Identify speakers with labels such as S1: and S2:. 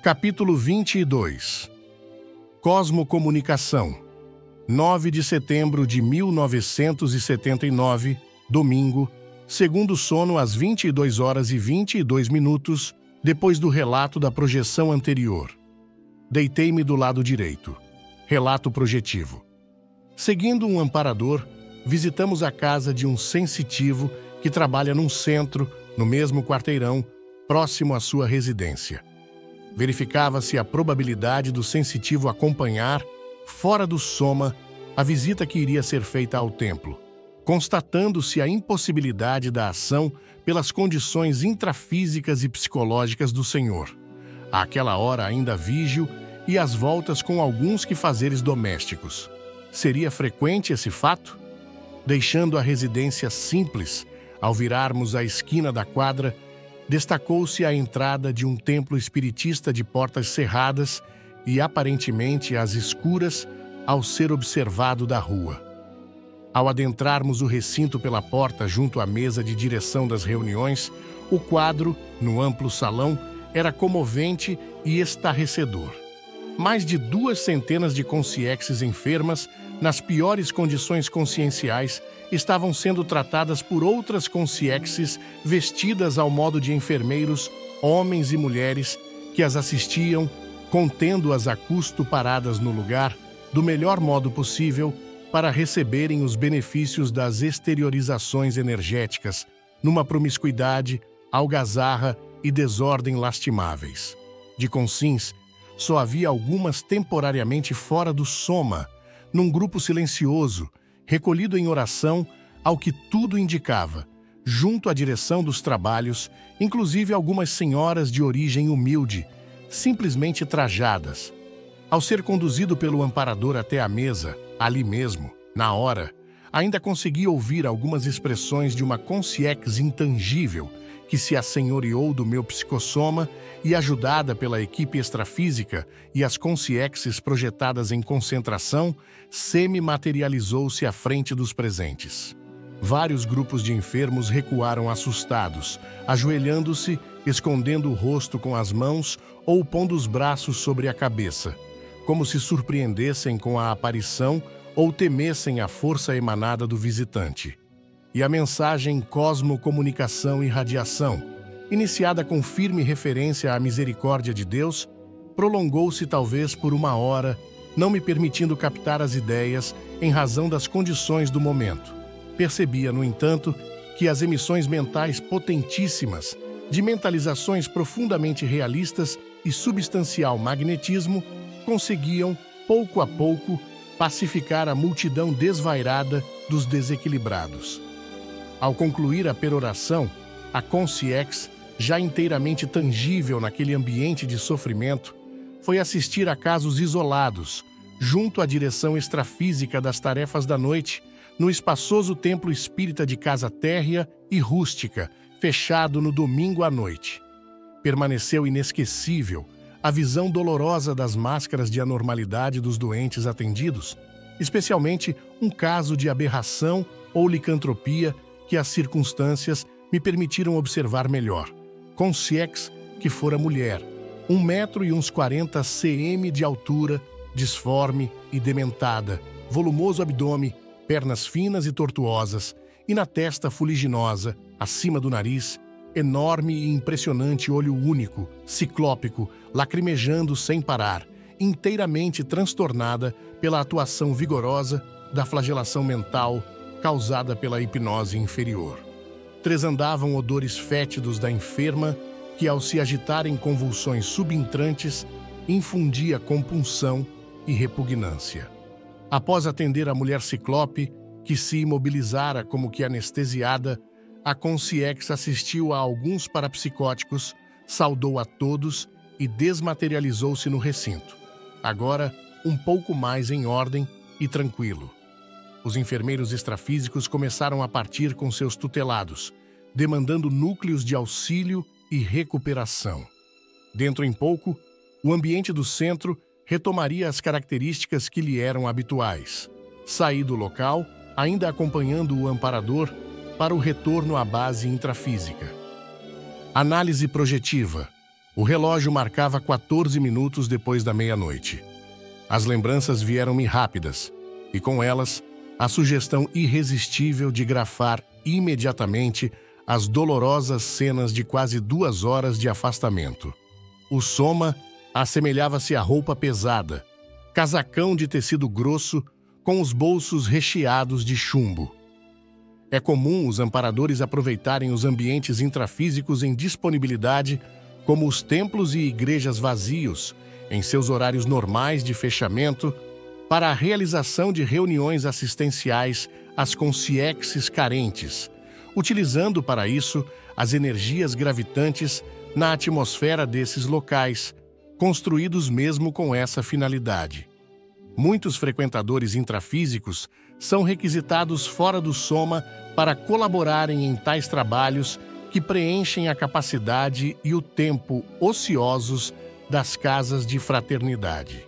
S1: Capítulo 22. Cosmocomunicação. 9 de setembro de 1979, domingo, segundo sono às 22 horas e 22 minutos, depois do relato da projeção anterior. Deitei-me do lado direito. Relato projetivo. Seguindo um amparador, visitamos a casa de um sensitivo que trabalha num centro, no mesmo quarteirão, próximo à sua residência. Verificava-se a probabilidade do sensitivo acompanhar, fora do soma, a visita que iria ser feita ao templo, constatando-se a impossibilidade da ação pelas condições intrafísicas e psicológicas do senhor, àquela hora ainda vígil e às voltas com alguns quefazeres domésticos. Seria frequente esse fato? Deixando a residência simples, ao virarmos a esquina da quadra, destacou-se a entrada de um templo espiritista de portas cerradas e aparentemente às escuras ao ser observado da rua. Ao adentrarmos o recinto pela porta junto à mesa de direção das reuniões, o quadro, no amplo salão, era comovente e estarrecedor. Mais de 200 de consciexes enfermas, nas piores condições conscienciais, estavam sendo tratadas por outras consciexes vestidas ao modo de enfermeiros, homens e mulheres, que as assistiam, contendo-as a custo paradas no lugar, do melhor modo possível, para receberem os benefícios das exteriorizações energéticas, numa promiscuidade, algazarra e desordem lastimáveis. De consins, só havia algumas temporariamente fora do soma, num grupo silencioso, recolhido em oração, ao que tudo indicava, junto à direção dos trabalhos, inclusive algumas senhoras de origem humilde, simplesmente trajadas. Ao ser conduzido pelo amparador até a mesa, ali mesmo, na hora, ainda consegui ouvir algumas expressões de uma consciex intangível que se assenhoreou do meu psicossoma e, ajudada pela equipe extrafísica e as consciexes projetadas em concentração, semi-materializou-se à frente dos presentes. Vários grupos de enfermos recuaram assustados, ajoelhando-se, escondendo o rosto com as mãos ou pondo os braços sobre a cabeça, como se surpreendessem com a aparição ou temessem a força emanada do visitante. E a mensagem Cosmocomunicação e Radiação, iniciada com firme referência à misericórdia de Deus, prolongou-se talvez por 1 hora, não me permitindo captar as ideias em razão das condições do momento. Percebia, no entanto, que as emissões mentais potentíssimas, de mentalizações profundamente realistas e substancial magnetismo, conseguiam, pouco a pouco, pacificar a multidão desvairada dos desequilibrados. Ao concluir a peroração, a consciex, já inteiramente tangível naquele ambiente de sofrimento, foi assistir a casos isolados, junto à direção extrafísica das tarefas da noite, no espaçoso templo espírita de casa térrea e rústica, fechado no domingo à noite. Permaneceu inesquecível a visão dolorosa das máscaras de anormalidade dos doentes atendidos, especialmente um caso de aberração ou licantropia que as circunstâncias me permitiram observar melhor. Consciex, que fora mulher, 1,40 cm de altura, disforme e dementada, volumoso abdômen, pernas finas e tortuosas, e na testa fuliginosa, acima do nariz, enorme e impressionante olho único, ciclópico, lacrimejando sem parar, inteiramente transtornada pela atuação vigorosa da flagelação mental causada pela hipnose inferior. Tresandavam odores fétidos da enferma que, ao se agitar em convulsões subentrantes, infundia compunção e repugnância. Após atender a mulher ciclope, que se imobilizara como que anestesiada, a consciex assistiu a alguns parapsicóticos, saudou a todos e desmaterializou-se no recinto, agora um pouco mais em ordem e tranquilo. Os enfermeiros extrafísicos começaram a partir com seus tutelados, demandando núcleos de auxílio e recuperação. Dentro em pouco, o ambiente do centro retomaria as características que lhe eram habituais. Saí do local, ainda acompanhando o amparador, para o retorno à base intrafísica. Análise projetiva. O relógio marcava 14 minutos depois da meia-noite. As lembranças vieram-me rápidas, e com elas, a sugestão irresistível de grafar imediatamente as dolorosas cenas de quase 2 horas de afastamento. O soma assemelhava-se a roupa pesada, casacão de tecido grosso com os bolsos recheados de chumbo. É comum os amparadores aproveitarem os ambientes intrafísicos em disponibilidade, como os templos e igrejas vazios, em seus horários normais de fechamento, para a realização de reuniões assistenciais às consciências carentes, utilizando para isso as energias gravitantes na atmosfera desses locais, construídos mesmo com essa finalidade. Muitos frequentadores intrafísicos são requisitados fora do soma para colaborarem em tais trabalhos que preenchem a capacidade e o tempo ociosos das casas de fraternidade.